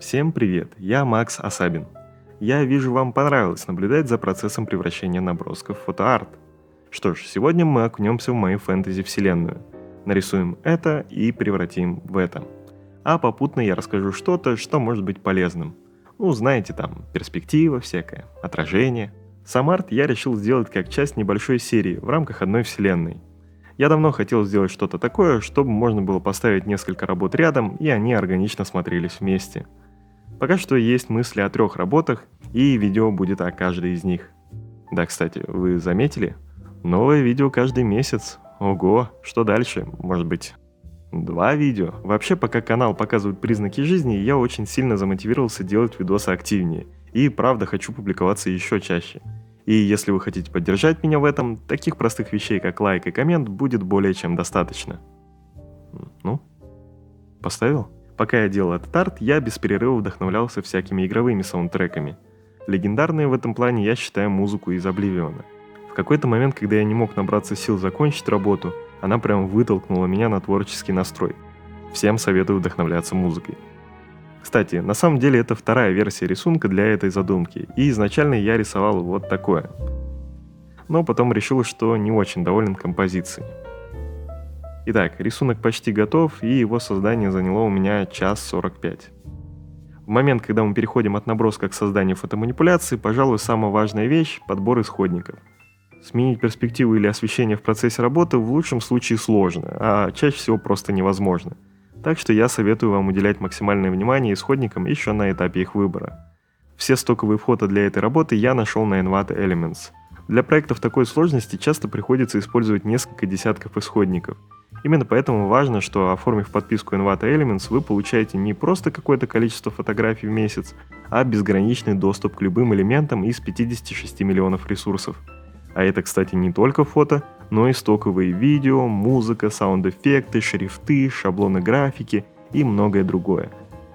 Всем привет, я Макс Асабин. Я вижу, вам понравилось наблюдать за процессом превращения набросков в фотоарт. Что ж, сегодня мы окунемся в мою фэнтези-вселенную. Нарисуем это и превратим в это. А попутно я расскажу что-то, что может быть полезным. Ну, знаете, там, перспектива всякая, отражение. Сам арт я решил сделать как часть небольшой серии в рамках одной вселенной. Я давно хотел сделать что-то такое, чтобы можно было поставить несколько работ рядом, и они органично смотрелись вместе. Пока что есть мысли о 3 работах, и видео будет о каждой из них. Да, кстати, вы заметили? Новое видео каждый месяц. Ого, что дальше? Может быть, 2 видео? Вообще, пока канал показывает признаки жизни, я очень сильно замотивировался делать видосы активнее. И правда хочу публиковаться еще чаще. И если вы хотите поддержать меня в этом, таких простых вещей, как лайк и коммент, будет более чем достаточно. Ну, поставил? Пока я делал этот арт, я без перерыва вдохновлялся всякими игровыми саундтреками. Легендарной в этом плане я считаю музыку из Обливиона. В какой-то момент, когда я не мог набраться сил закончить работу, она прям вытолкнула меня на творческий настрой. Всем советую вдохновляться музыкой. Кстати, на самом деле это 2-я версия рисунка для этой задумки, и изначально я рисовал вот такое. Но потом решил, что не очень доволен композицией. Итак, рисунок почти готов, и его создание заняло у меня 1:45. В момент, когда мы переходим от наброска к созданию фотоманипуляции, пожалуй, самая важная вещь – подбор исходников. Сменить перспективу или освещение в процессе работы в лучшем случае сложно, а чаще всего просто невозможно. Так что я советую вам уделять максимальное внимание исходникам еще на этапе их выбора. Все стоковые фото для этой работы я нашел на Envato Elements. Для проектов такой сложности часто приходится использовать несколько десятков исходников. Именно поэтому важно, что, оформив подписку Envato Elements, вы получаете не просто какое-то количество фотографий в месяц, а безграничный доступ к любым элементам из 56 миллионов ресурсов. А это, кстати, не только фото, но и стоковые видео, музыка, саунд-эффекты, шрифты, шаблоны графики и многое другое.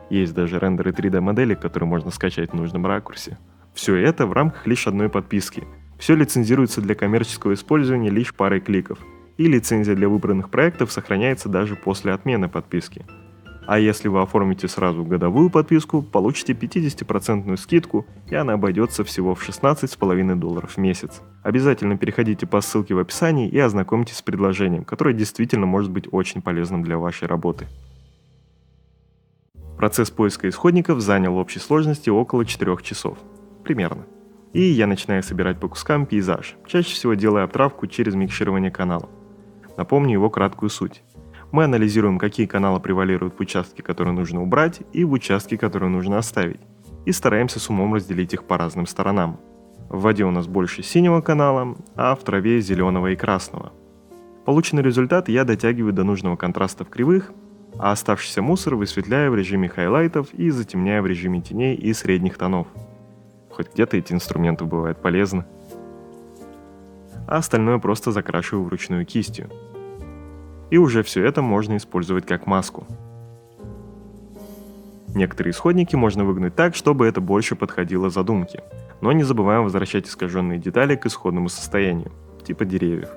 Есть даже рендеры 3D-моделей, которые можно скачать в нужном ракурсе. Все это в рамках лишь одной подписки. Все лицензируется для коммерческого использования лишь парой кликов. И лицензия для выбранных проектов сохраняется даже после отмены подписки. А если вы оформите сразу годовую подписку, получите 50% скидку, и она обойдется всего в $16,5 в месяц. Обязательно переходите по ссылке в описании и ознакомьтесь с предложением, которое действительно может быть очень полезным для вашей работы. Процесс поиска исходников занял в общей сложности около 4 часов. Примерно. И я начинаю собирать по кускам пейзаж, чаще всего делая обтравку через микширование каналов. Напомню его краткую суть. Мы анализируем, какие каналы превалируют в участке, которые нужно убрать, и в участке, которые нужно оставить, и стараемся с умом разделить их по разным сторонам. В воде у нас больше синего канала, а в траве зеленого и красного. Полученный результат я дотягиваю до нужного контраста в кривых, а оставшийся мусор высветляю в режиме хайлайтов и затемняю в режиме теней и средних тонов. Хоть где-то эти инструменты бывают полезны. А остальное просто закрашиваю вручную кистью. И уже все это можно использовать как маску. Некоторые исходники можно выгнуть так, чтобы это больше подходило задумке. Но не забываем возвращать искаженные детали к исходному состоянию, типа деревьев.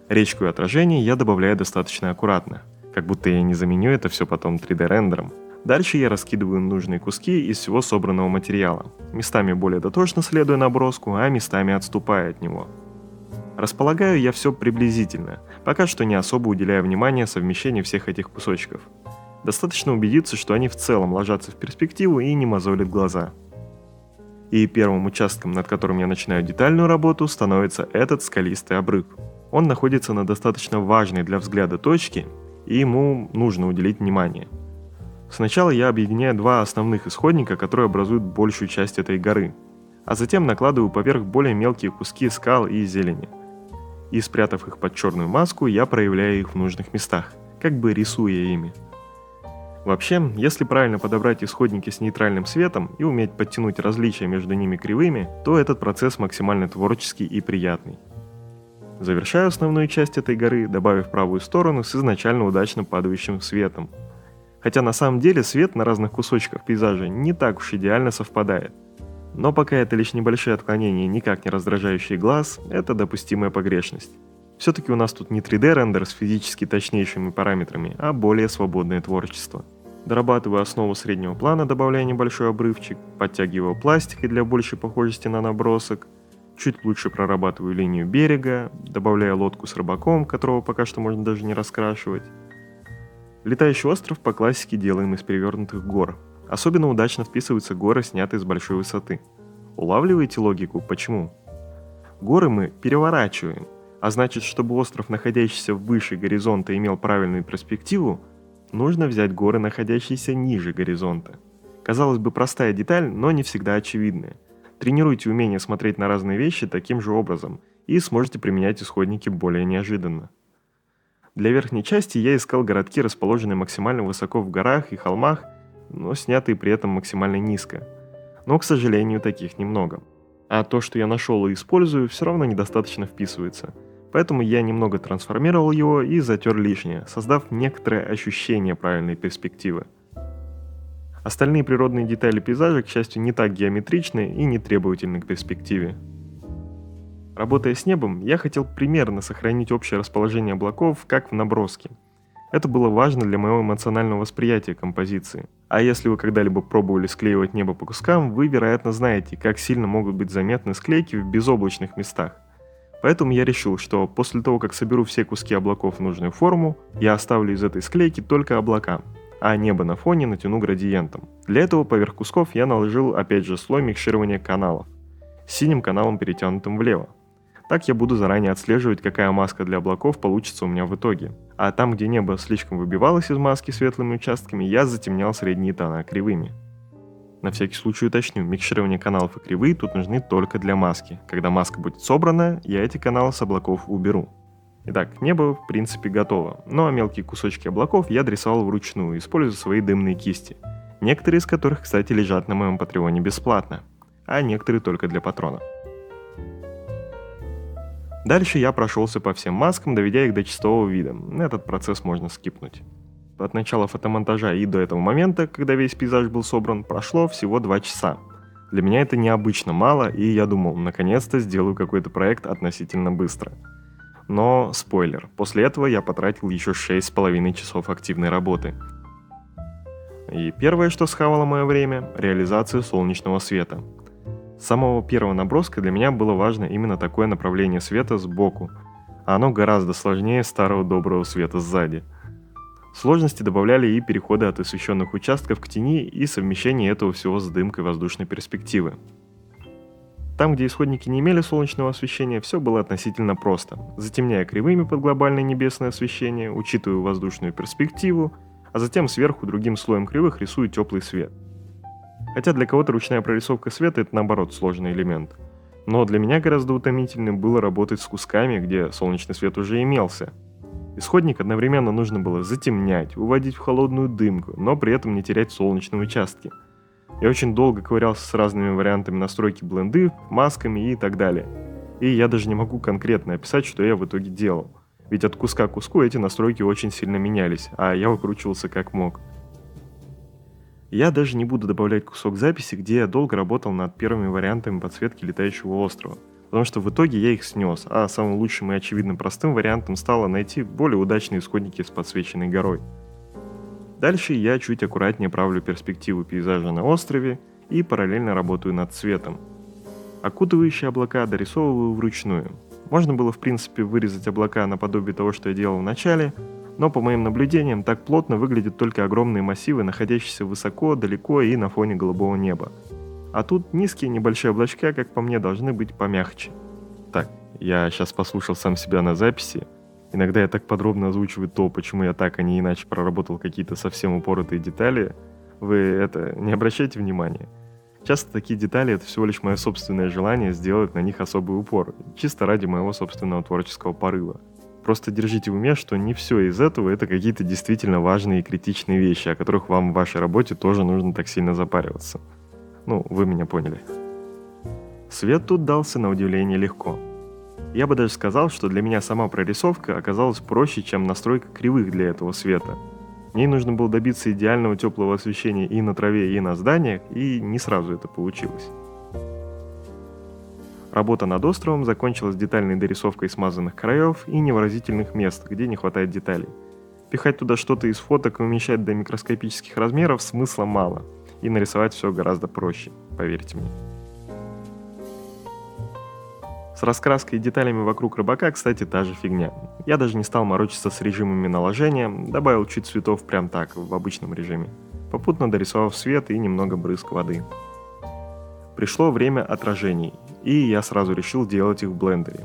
Речку и отражение я добавляю достаточно аккуратно, как будто я не заменю это все потом 3D-рендером. Дальше я раскидываю нужные куски из всего собранного материала, местами более дотошно следуя наброску, а местами отступая от него. Располагаю я все приблизительно, пока что не особо уделяя внимания совмещению всех этих кусочков. Достаточно убедиться, что они в целом ложатся в перспективу и не мозолят глаза. И первым участком, над которым я начинаю детальную работу, становится этот скалистый обрыв. Он находится на достаточно важной для взгляда точке, и ему нужно уделить внимание. Сначала я объединяю 2 основных исходника, которые образуют большую часть этой горы, а затем накладываю поверх более мелкие куски скал и зелени. И спрятав их под черную маску, я проявляю их в нужных местах, как бы рисуя ими. Вообще, если правильно подобрать исходники с нейтральным светом и уметь подтянуть различия между ними кривыми, то этот процесс максимально творческий и приятный. Завершаю основную часть этой горы, добавив правую сторону с изначально удачно падающим светом. Хотя на самом деле свет на разных кусочках пейзажа не так уж идеально совпадает. Но пока это лишь небольшие отклонения, никак не раздражающие глаз, это допустимая погрешность. Все-таки у нас тут не 3D-рендер с физически точнейшими параметрами, а более свободное творчество. Дорабатываю основу среднего плана, добавляя небольшой обрывчик, подтягиваю пластикой для большей похожести на набросок, чуть лучше прорабатываю линию берега, добавляю лодку с рыбаком, которого пока что можно даже не раскрашивать. Летающий остров по классике делаем из перевернутых гор. Особенно удачно вписываются горы, снятые с большой высоты. Улавливаете логику? Почему? Горы мы переворачиваем, а значит, чтобы остров, находящийся выше горизонта, имел правильную перспективу, нужно взять горы, находящиеся ниже горизонта. Казалось бы, простая деталь, но не всегда очевидная. Тренируйте умение смотреть на разные вещи таким же образом, и сможете применять исходники более неожиданно. Для верхней части я искал городки, расположенные максимально высоко в горах и холмах, но снятые при этом максимально низко. Но, к сожалению, таких немного. А то, что я нашел и использую, все равно недостаточно вписывается. Поэтому я немного трансформировал его и затер лишнее, создав некоторое ощущение правильной перспективы. Остальные природные детали пейзажа, к счастью, не так геометричны и не требовательны к перспективе. Работая с небом, я хотел примерно сохранить общее расположение облаков, как в наброске. Это было важно для моего эмоционального восприятия композиции. А если вы когда-либо пробовали склеивать небо по кускам, вы, вероятно, знаете, как сильно могут быть заметны склейки в безоблачных местах. Поэтому я решил, что после того, как соберу все куски облаков в нужную форму, я оставлю из этой склейки только облака, а небо на фоне натяну градиентом. Для этого поверх кусков я наложил опять же слой микширования каналов, с синим каналом, перетянутым влево. Так я буду заранее отслеживать, какая маска для облаков получится у меня в итоге. А там, где небо слишком выбивалось из маски светлыми участками, я затемнял средние тона кривыми. На всякий случай уточню, микширование каналов и кривые тут нужны только для маски. Когда маска будет собрана, я эти каналы с облаков уберу. Итак, небо в принципе готово, но мелкие кусочки облаков я дорисовал вручную, используя свои дымные кисти. Некоторые из которых, кстати, лежат на моем патреоне бесплатно, а некоторые только для патрона. Дальше я прошелся по всем маскам, доведя их до чистого вида. Этот процесс можно скипнуть. От начала фотомонтажа и до этого момента, когда весь пейзаж был собран, прошло всего 2 часа. Для меня это необычно мало, и я думал, наконец-то сделаю какой-то проект относительно быстро. Но, спойлер, после этого я потратил еще 6,5 часов активной работы. И первое, что схавало мое время – реализация солнечного света. С самого первого наброска для меня было важно именно такое направление света сбоку, а оно гораздо сложнее старого доброго света сзади. Сложности добавляли и переходы от освещенных участков к тени и совмещение этого всего с дымкой воздушной перспективы. Там, где исходники не имели солнечного освещения, все было относительно просто. Затемняя кривыми под глобальное небесное освещение, учитываю воздушную перспективу, а затем сверху другим слоем кривых рисую теплый свет. Хотя для кого-то ручная прорисовка света – это наоборот сложный элемент. Но для меня гораздо утомительным было работать с кусками, где солнечный свет уже имелся. Исходник одновременно нужно было затемнять, уводить в холодную дымку, но при этом не терять солнечные участки. Я очень долго ковырялся с разными вариантами настройки бленды, масками и так далее. И я даже не могу конкретно описать, что я в итоге делал. Ведь от куска к куску эти настройки очень сильно менялись, а я выкручивался как мог. Я даже не буду добавлять кусок записи, где я долго работал над первыми вариантами подсветки летающего острова, потому что в итоге я их снес, а самым лучшим и очевидно простым вариантом стало найти более удачные исходники с подсвеченной горой. Дальше я чуть аккуратнее правлю перспективу пейзажа на острове и параллельно работаю над цветом. Окутывающие облака дорисовываю вручную. Можно было в принципе вырезать облака наподобие того, что я делал в начале, но по моим наблюдениям так плотно выглядят только огромные массивы, находящиеся высоко, далеко и на фоне голубого неба. А тут низкие небольшие облачка, как по мне, должны быть помягче. Так, я сейчас послушал сам себя на записи. Иногда я так подробно озвучиваю то, почему я так, а не иначе проработал какие-то совсем упоротые детали. Вы не обращайте внимания. Часто такие детали — это всего лишь мое собственное желание сделать на них особый упор, чисто ради моего собственного творческого порыва. Просто держите в уме, что не все из этого — это какие-то действительно важные и критичные вещи, о которых вам в вашей работе тоже нужно так сильно запариваться. Ну, вы меня поняли. Свет тут дался на удивление легко. Я бы даже сказал, что для меня сама прорисовка оказалась проще, чем настройка кривых для этого света. Мне нужно было добиться идеального теплого освещения и на траве, и на зданиях, и не сразу это получилось. Работа над островом закончилась детальной дорисовкой смазанных краев и невыразительных мест, где не хватает деталей. Пихать туда что-то из фоток и уменьшать до микроскопических размеров смысла мало. И нарисовать все гораздо проще, поверьте мне. С раскраской и деталями вокруг рыбака, кстати, та же фигня. Я даже не стал морочиться с режимами наложения, добавил чуть цветов прям так, в обычном режиме, попутно дорисовав свет и немного брызг воды. Пришло время отражений, и я сразу решил делать их в блендере.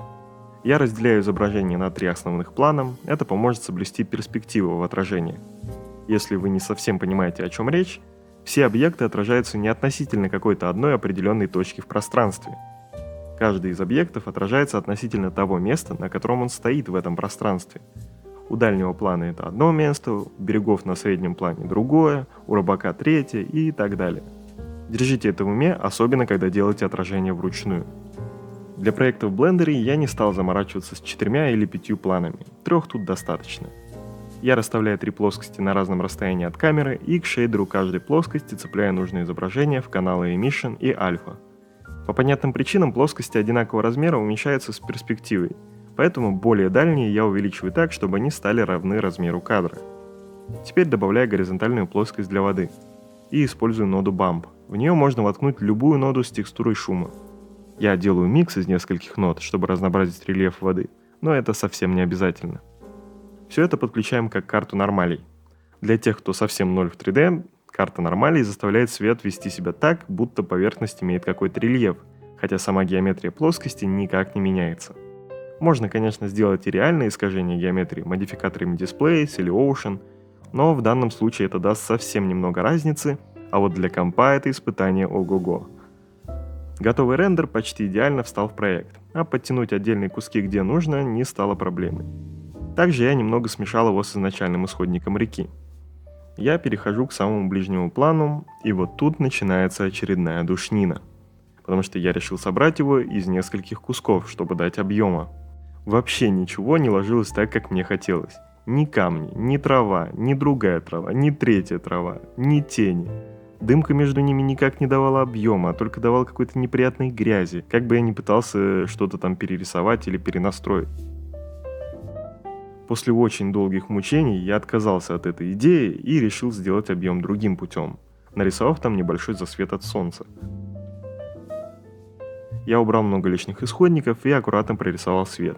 Я разделяю изображение на 3 основных плана, это поможет соблюсти перспективу в отражении. Если вы не совсем понимаете, о чем речь, все объекты отражаются не относительно какой-то одной определенной точки в пространстве. Каждый из объектов отражается относительно того места, на котором он стоит в этом пространстве. У дальнего плана это одно место, у берегов на среднем плане другое, у рыбака третье и так далее. Держите это в уме, особенно когда делаете отражение вручную. Для проекта в блендере я не стал заморачиваться с 4 или 5 планами, 3 тут достаточно. Я расставляю 3 плоскости на разном расстоянии от камеры и к шейдеру каждой плоскости цепляю нужное изображение в каналы Emission и Alpha. По понятным причинам плоскости одинакового размера уменьшаются с перспективой, поэтому более дальние я увеличиваю так, чтобы они стали равны размеру кадра. Теперь добавляю горизонтальную плоскость для воды и использую ноду Bump. В нее можно воткнуть любую ноду с текстурой шума. Я делаю микс из нескольких нод, чтобы разнообразить рельеф воды, но это совсем не обязательно. Все это подключаем как карту нормалей. Для тех, кто совсем ноль в 3D, карта нормалей заставляет свет вести себя так, будто поверхность имеет какой-то рельеф, хотя сама геометрия плоскости никак не меняется. Можно, конечно, сделать и реальное искажение геометрии модификаторами Displace или Ocean, но в данном случае это даст совсем немного разницы, а вот для компа это испытание ого-го. Готовый рендер почти идеально встал в проект, а подтянуть отдельные куски где нужно не стало проблемой. Также я немного смешал его с изначальным исходником реки. Я перехожу к самому ближнему плану, и вот тут начинается очередная душнина, потому что я решил собрать его из нескольких кусков, чтобы дать объема. Вообще ничего не ложилось так, как мне хотелось. Ни камни, ни трава, ни другая трава, ни третья трава, ни тени. Дымка между ними никак не давала объема, а только давала какой-то неприятной грязи, как бы я ни пытался что-то там перерисовать или перенастроить. После очень долгих мучений я отказался от этой идеи и решил сделать объем другим путем, нарисовав там небольшой засвет от солнца. Я убрал много лишних исходников и аккуратно прорисовал свет.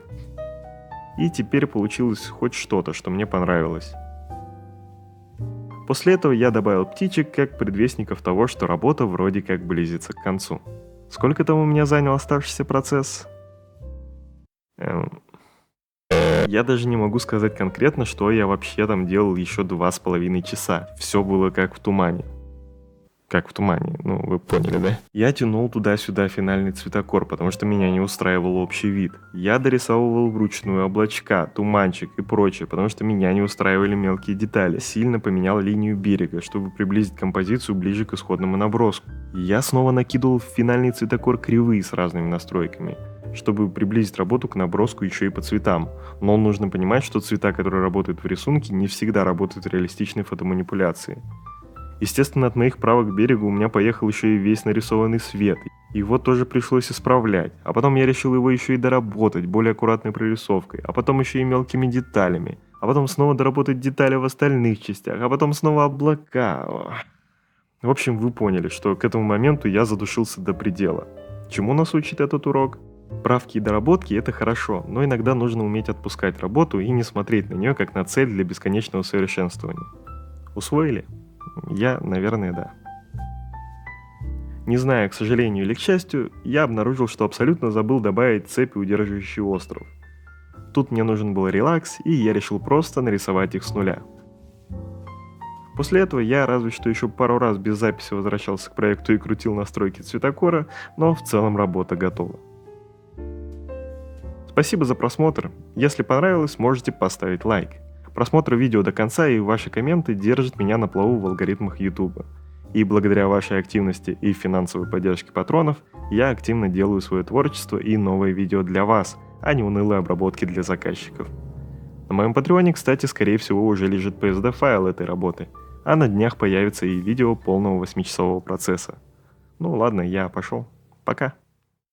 И теперь получилось хоть что-то, что мне понравилось. После этого я добавил птичек как предвестников того, что работа вроде как близится к концу. Сколько там у меня занял оставшийся процесс? Я даже не могу сказать конкретно, что я вообще там делал еще 2,5 часа. Все было как в тумане. Как в тумане, ну вы поняли, да? Я тянул туда-сюда финальный цветокор, потому что меня не устраивал общий вид. Я дорисовывал вручную облачка, туманчик и прочее, потому что меня не устраивали мелкие детали. Сильно поменял линию берега, чтобы приблизить композицию ближе к исходному наброску. Я снова накидывал в финальный цветокор кривые с разными настройками, чтобы приблизить работу к наброску еще и по цветам. Но нужно понимать, что цвета, которые работают в рисунке, не всегда работают в реалистичной фотоманипуляции. Естественно, от моих правок к берегу у меня поехал еще и весь нарисованный свет. Его тоже пришлось исправлять. А потом я решил его еще и доработать более аккуратной прорисовкой. А потом еще и мелкими деталями. А потом снова доработать детали в остальных частях. А потом снова облака. В общем, вы поняли, что к этому моменту я задушился до предела. Чему нас учит этот урок? Правки и доработки — это хорошо, но иногда нужно уметь отпускать работу и не смотреть на нее как на цель для бесконечного совершенствования. Усвоили? Я, наверное, да. Не знаю, к сожалению или к счастью, я обнаружил, что абсолютно забыл добавить цепи, удерживающие остров. Тут мне нужен был релакс, и я решил просто нарисовать их с нуля. После этого я разве что еще пару раз без записи возвращался к проекту и крутил настройки цветокора, но в целом работа готова. Спасибо за просмотр. Если понравилось, можете поставить лайк. Просмотр видео до конца и ваши комменты держат меня на плаву в алгоритмах YouTube. И благодаря вашей активности и финансовой поддержке патронов, я активно делаю свое творчество и новые видео для вас, а не унылые обработки для заказчиков. На моем патреоне, кстати, скорее всего уже лежит PSD-файл этой работы, а на днях появится и видео полного 8-часового процесса. Ну ладно, я пошел. Пока.